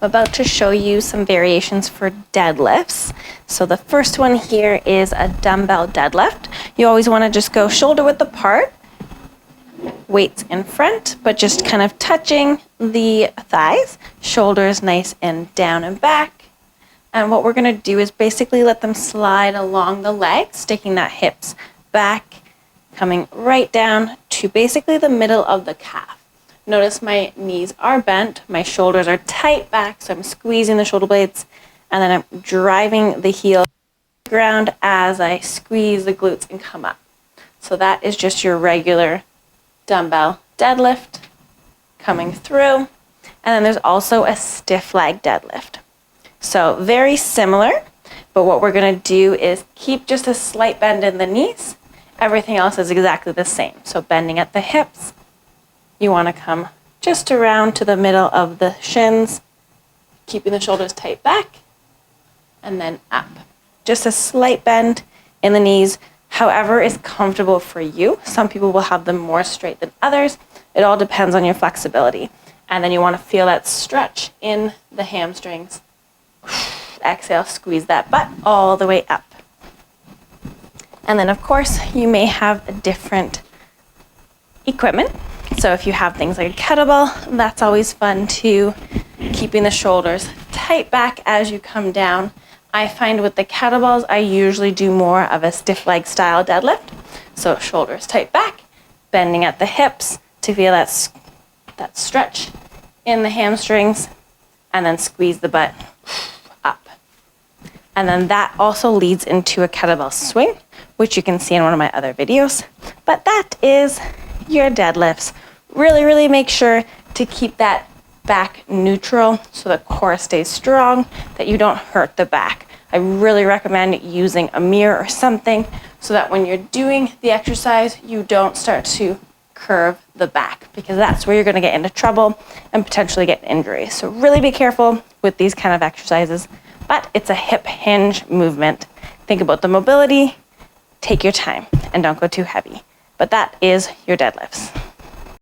about to show you some variations for deadlifts. So the first one here is a dumbbell deadlift. You always want to just go shoulder width apart, weights in front, but just kind of touching the thighs, shoulders nice and down and back. And what we're going to do is basically let them slide along the legs, sticking that hips back, coming right down to basically the middle of the calf. Notice my knees are bent, my shoulders are tight back, so I'm squeezing the shoulder blades, and then I'm driving the heel to the ground as I squeeze the glutes and come up. So that is just your regular dumbbell deadlift coming through. And then there's also a stiff leg deadlift. So very similar, but what we're gonna do is keep just a slight bend in the knees. Everything else is exactly the same. So bending at the hips, you want to come just around to the middle of the shins, keeping the shoulders tight back, and then up. Just a slight bend in the knees, however is comfortable for you. Some people will have them more straight than others. It all depends on your flexibility. And then you want to feel that stretch in the hamstrings. Exhale, squeeze that butt all the way up. And then of course, you may have different equipment. So if you have things like a kettlebell, that's always fun too. Keeping the shoulders tight back as you come down. I find with the kettlebells, I usually do more of a stiff leg style deadlift. So shoulders tight back, bending at the hips to feel that stretch in the hamstrings, and then squeeze the butt up. And then that also leads into a kettlebell swing, which you can see in one of my other videos. But that is your deadlifts. Really make sure to keep that back neutral so the core stays strong, that you don't hurt the back. I really recommend using a mirror or something so that when you're doing the exercise, you don't start to curve the back, because that's where you're going to get into trouble and potentially get injuries. So really be careful with these kind of exercises, but it's a hip hinge movement. Think about the mobility, take your time, and don't go too heavy. But that is your deadlifts.